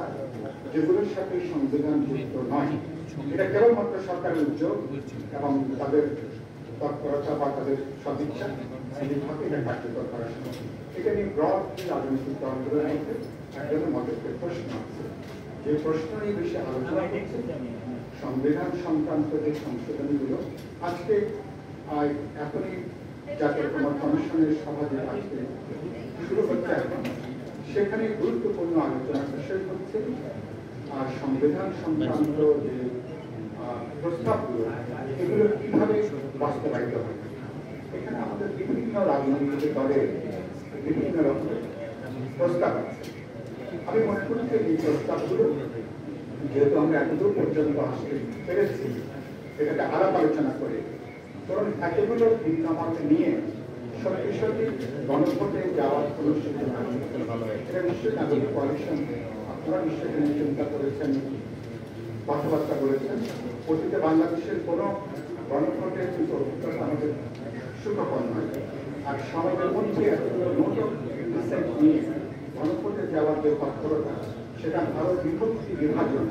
সংস্থা যেগুলোর সাথে সংবিধান যুক্ত নয়, এটা কেবলমাত্র সরকারের উদ্যোগ এবং তাদের তৎপরতা বা তাদের সদিচ্ছা নির্ভরকে এটা কার্যকর করার সময় এটা নিয়ে ব্রড রাজনৈতিক দলগুলোর মধ্যে একজনের মধ্যে প্রশ্ন আছে। যে প্রশ্ন নিয়ে বেশি আলোচনা হচ্ছে সংবিধান সংক্রান্ত যে সংশোধনীগুলো আজকে এখনই জাতীয় কমিশনের সভা যে আজকে শুরু হচ্ছে এখন, সেখানে গুরুত্বপূর্ণ আলোচনার বিষয় হচ্ছে সংবিধান সংক্রান্ত যে প্রস্তাবগুলো এগুলো কিভাবে বাস্তবায়িত হয়। এখানে আমাদের বিভিন্ন রাজনৈতিক দলের বিভিন্ন রকমের প্রস্তাব আছে। আমি মনে করি যে এই প্রস্তাবগুলো যেহেতু আমরা এতদূর পর্যন্ত আসতে পেরেছি, এটাকে আলাপ আলোচনা করে কারণ এতগুলো ভিন্ন মত নিয়ে সত্যি সত্যি গণভোটে যাওয়ার কোনো সুযোগ এটা নিশ্চয়ই নাগরিক কোয়ালিশন আপনারা নিশ্চয়ই চিন্তা করেছেন, কথাবার্তা বলেছেন। অতীতে বাংলাদেশের কোনো গণভোটের কিন্তু অভিজ্ঞতা আমাদের সুখকর নয়। আর সমাজের মধ্যে এতগুলো নতুন নিয়ে গণভোটে যাওয়ার যে তৎপরতা সেটা আরো বিভক্তি বিভাজন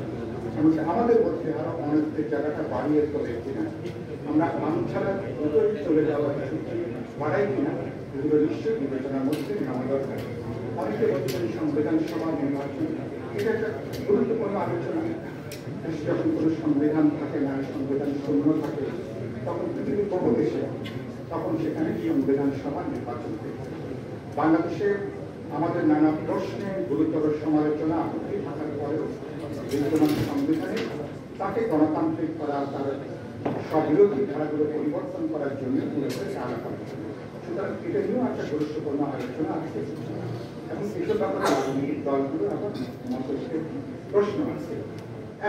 এবং আমাদের মধ্যে আরো অনেকের জায়গাটা বাড়িয়ে তোলে কিনা, আমরা আম ছাড়া দ্রুতই চলে যাওয়ার সূচি বাড়াই কিনা, এগুলো নিশ্চয়ই বিবেচনার মধ্যে নেওয়া দরকার। অনেকে বলছেন সংবিধান সভা নির্বাচন এটা একটা গুরুত্বপূর্ণ আলোচনা। যখন কোনো সংবিধান থাকে না, সংবিধান শূন্য থাকে, তখন পৃথিবীর বহু দেশে তখন সেখানে সংবিধান সভা নির্বাচন হয়েছে। বাংলাদেশে আমাদের নানা প্রশ্নে গুরুতর সমালোচনা আপত্তি থাকার পরেও বিদ্যমান সংবিধানে তাকে গণতান্ত্রিক করা, তার স্ববিরোধী ধারাগুলো পরিবর্তন করার জন্য আলাপ আলোচনা। সুতরাং এটা নিয়েও একটা গুরুত্বপূর্ণ আলোচনা আছে এবং এসব ব্যাপারে রাজনৈতিক দলগুলো এখন মতস্থের প্রশ্ন আছে।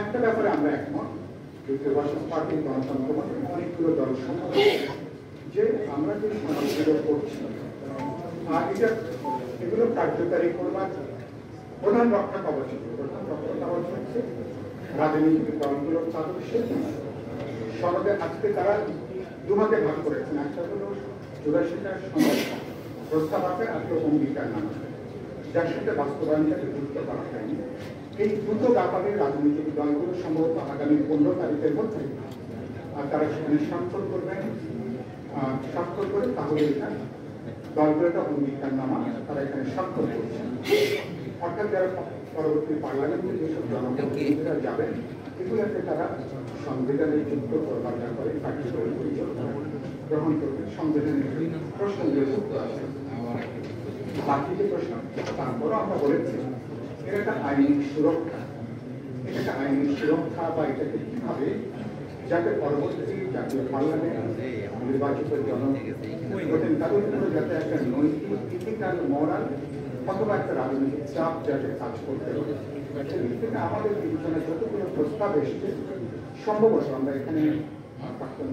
একটা ব্যাপারে আমরা একমত, যুক্তরাষ্ট্র বাসক পার্টি গণতন্ত্র অনেকগুলো দল সম্মত যে আমরা যে সমাজগুলো করছি আর এগুলো কার্যকারী করবার প্রধান রক্ষা কবচ হচ্ছে রাজনৈতিক দলগুলোর সদস্য সনদে আজকে তারা দুভাগে ভাগ করেছেন। একটা হলো 84টা সনদ প্রস্তাব আছে, একটা অঙ্গীকার নামা, যার সাথে বাস্তবায়নটাকে যুক্ত করা হয়নি। এই দুটো ব্যাপারে রাজনৈতিক দলগুলো সম্ভবত আগামী 15 তারিখের মধ্যে তারা সেখানে স্বাক্ষর করবেন। স্বাক্ষর করে তাহলে এটা দলগুলো একটা অঙ্গীকার নামা তারা এখানে স্বাক্ষর করছেন। অর্থাৎ যারা পরবর্তী পার্লামেন্টে যেসব জনপ্রতিনিধিরা যাবেন এগুলোকে তারা সংবিধানের যুক্ত করবার ব্যাপারে কার্যকরী পরিকল্পনা গ্রহণ করবেন। সংবিধানের প্রশ্ন যুক্ত আছে, বাকি যে প্রশ্ন তারপরও আমরা বলেছি এটা একটা আইনি সুরক্ষা, এটা একটা আইনি সুরক্ষা বা এটাকে কিভাবে যাতে পরবর্তী জাতীয় পার্লামেন্ট নির্বাচিত জনপ্রতিনিধি তাদের উপরে যাতে একটা নৈতিক ইথিক্যাল মোরাল অথবা একটা রাজনৈতিক চাপ যাতে কাজ করতে হবে। সেদিক থেকে আমাদের বিবেচনায় যতগুলো প্রস্তাব এসছে সম্ভবত আমরা এখানে প্রাক্তন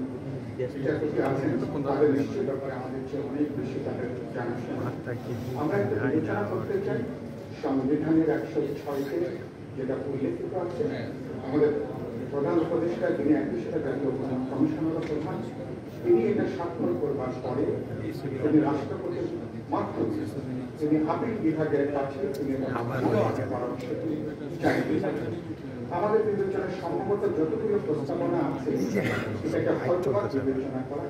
বিচারপতি আছেন, তাদের নিশ্চয়ই ব্যাপারে আমাদের চেয়ে অনেক বেশি তাদের জানাশোনা। আমরা একটা বিবেচনা করতে চাই সংবিধানের 106-তে যেটা উল্লেখিত আছে, আমাদের প্রধান উপদেষ্টা যিনি 21টা জাতীয় কমিশনের প্রধান, তিনি এটা স্বাক্ষর করবার পরে তিনি রাষ্ট্রপতির মাধ্যমে তিনি আপিল বিভাগের কাছে তিনি পরামর্শ চাইবেন। আমাদের বিবেচনায় সম্ভবত যতগুলো প্রস্তাবনা আছে সেটাকে হয়তো বিবেচনা করা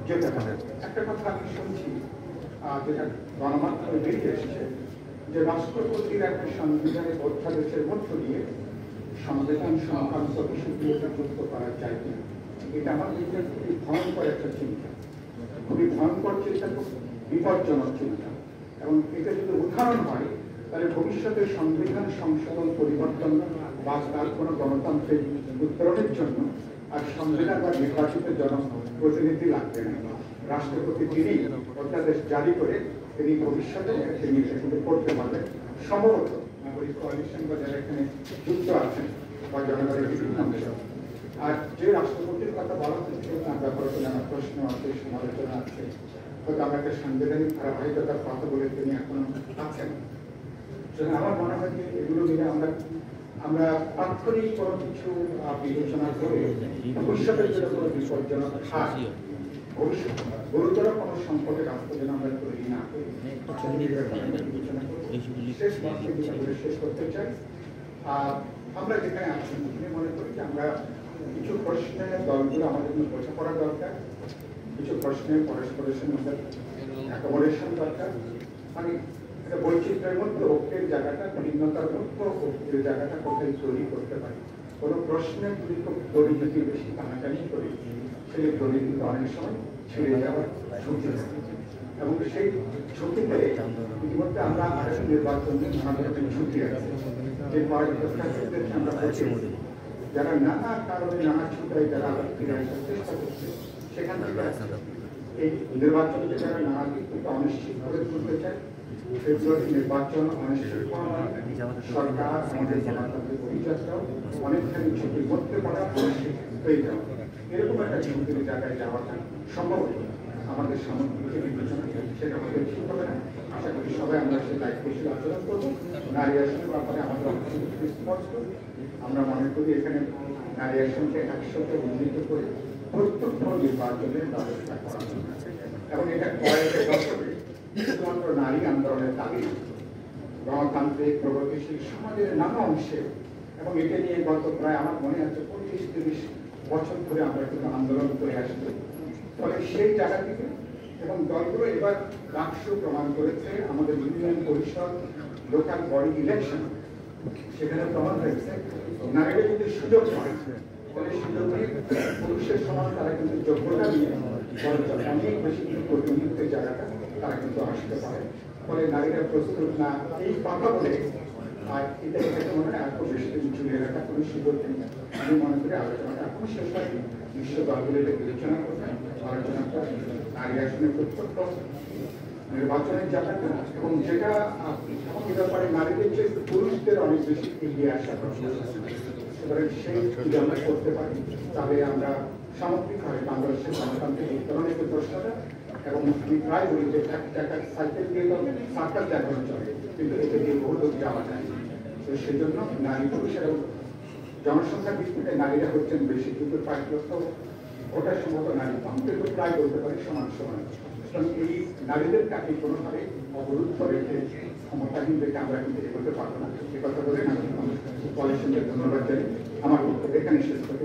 যেতে পারে। একটা কথা আমি শুনছি যেটা গণমাধ্যমে বেরিয়ে এসেছে যে রাষ্ট্রপতির একটা সাংবিধানিক অধ্যাদেশের মধ্য দিয়ে সংবিধান সংক্রান্ত বিষয়গুলোকে যুক্ত করা যায় কিনা। এটা আমার ক্ষেত্রে খুবই ভয়ঙ্কর একটা চিন্তা, খুবই ভয়ঙ্কর চিন্তা, খুব বিপজ্জনক চিন্তা। এবং এটা যদি উদাহরণ হয় তাহলে ভবিষ্যতে সংবিধান সংশোধন পরিবর্তন বা তার কোনো গণতান্ত্রিক উত্তরণের জন্য আর সংবিধান বা নির্বাচিত জনপ্রতিনিধি লাগবে না। রাষ্ট্রপতি তিনি অধ্যাদেশ জারি করে তিনি ভবিষ্যতে তিনি সেখানে করতে পারবেন। সম্ভবত নাগরিক কোয়ালিশন বা যারা এখানে যুক্ত আছেন বা জনগণের বিভিন্ন অংশ আর যে রাষ্ট্রপতির কথা বলা হচ্ছে তার ব্যাপারে নানা প্রশ্ন আছে, সমালোচনা আছে, হয়তো আমরা একটা সাংবিধানিক ধারাবাহিকতার কথা বলে তিনি এখনো আছেন। সুতরাং আমার মনে হয় যে এগুলো মিলে আমরা তাৎক্ষণিক কোনো কিছু বিবেচনা করে ভবিষ্যতের জন্য কোনো বিপজ্জনক হয়, ভবিষ্যৎ গুরুতর কোনো সংকটের রাস্তা যেন আমরা তৈরি না করি। শেষ করতে চাই আমরা যেখানে আছি মনে করি যে আমরা কিছু প্রশ্নে দলগুলো আমাদের জন্য বোঝাপড়া দরকার, কিছু প্রশ্নে পরস্পরের সঙ্গে অ্যাকোমোডেশন দরকার, মানে একটা বৈচিত্র্যের মধ্যে ঐক্যের জায়গাটা, ভিন্নতার মধ্যে ঐক্যের জায়গাটা কোথায় তৈরি করতে পারি। কোনো প্রশ্নে যদি খুব দড়ি যদি বেশি টানাটানি করি, সেই দড়ি কিন্তু অনেক সময় ছেড়ে যাওয়ার ঝুঁকি থাকে, এবং সেই ঝুঁকিতে ইতিমধ্যে আমরা আরেকটি নির্বাচন আমাদের ঝুঁকি আছে, যে প্রত্যাশীদেরকে আমরা করছি যারা নানা কারণে নানা ছুটায় যারা আবার ফিরে আসার চেষ্টা করছে, সেখান থেকে এই নির্বাচনকে যারা নানা দিক থেকে অনিশ্চিত করে তুলতে চায়, ফেব্রুয়ারি নির্বাচন অনিশ্চিত করা, সরকার আমাদের গণতান্ত্রিক অভিযাত্রাও অনেকখানি ঝুঁকির মধ্যে পড়া, অনিশ্চিত হয়ে যাওয়া, এরকম একটা ঝুঁকির জায়গায় যাওয়াটা সম্ভব আমাদের সামগ্রিক বিবেচনা সেটা আমাদের ঠিক হবে না। আশা করি সবাই আমরা সে দায়িত্বশীল আচরণ করবো। নারী আসনের ব্যাপারে আমাদের অবশ্যই স্পষ্ট, আমরা মনে করি এখানে নারী আসনকে একসাথে উন্নীত করে প্রত্যক্ষ নির্বাচনের ব্যবস্থা করা, এবং এটা কয়েক দশকে শুধুমাত্র নারী আন্দোলনের দাবি, গণতান্ত্রিক প্রগতিশীল সমাজের নানা অংশে, এবং এটা নিয়ে গত প্রায় আমার মনে আছে 25-30 বছর ধরে আমরা কিন্তু আন্দোলন করে আসছি। ফলে সেই জায়গা থেকে এবং দলগুলো এবার রাষ্ট্র প্রমাণ করেছে, আমাদের ইউনিয়ন পরিষদ, লোকাল বডি ইলেকশন, সেখানে প্রমাণ হয়েছে নারীরা যদি সুযোগ পায় তাহলে সুযোগ নিয়ে পুরুষের সমান তারা কিন্তু যোগ্যতা নিয়ে অনেক বেশি কিন্তু প্রতিনিধিত্বের জায়গাটা তারা কিন্তু আসতে পারে। ফলে নারীরা প্রস্তুত না, এই কথা বলে আর এটা এটাকে মনে হয় এত বেশি দিন ঝুলিয়ে রাখা কোনো সুযোগ নেই। আমি মনে করি আলোচনাটা এখনো শেষ হয়নি, বিশ্ব দলগুলো এটা বিবেচনা করবে, আলোচনা করে নারী আসনে প্রত্যক্ষ নির্বাচনের জায়গাটা, এবং যেটা এই ব্যাপারে নারীদের যে পুরুষদের অনেক বেশি এগিয়ে আসা, সুতরাং সেই যদি আমরা করতে পারি তাহলে আমরা সামগ্রিকভাবে বাংলাদেশের গণতান্ত্রিক উত্তরণের যে প্রশ্নটা, এবং আমি প্রায় বলি যে এক জায়গায় সাইকেল দিয়ে যাবে, সার্কাস জায়গায় চলে, কিন্তু এটা দিয়ে বহু দূর যাওয়া যায়। তো সেই জন্য নারী পুরুষ এবং জনসংখ্যার দিক থেকে নারীরা হচ্ছেন বেশি, কিন্তু 5 লক্ষ ভোটার সম্ভবত নারী কম, কিন্তু প্রায় বলতে পারি সমান সমান। সুতরাং এই নারীদের কাছে কোনোভাবে অবরোধ করে যে ক্ষমতাহীন দেখে আমরা কিন্তু এগোতে পারবো না। সে কথা বলে আমি ধন্যবাদ জানি, আমার বক্তব্য এখানে শেষ করতে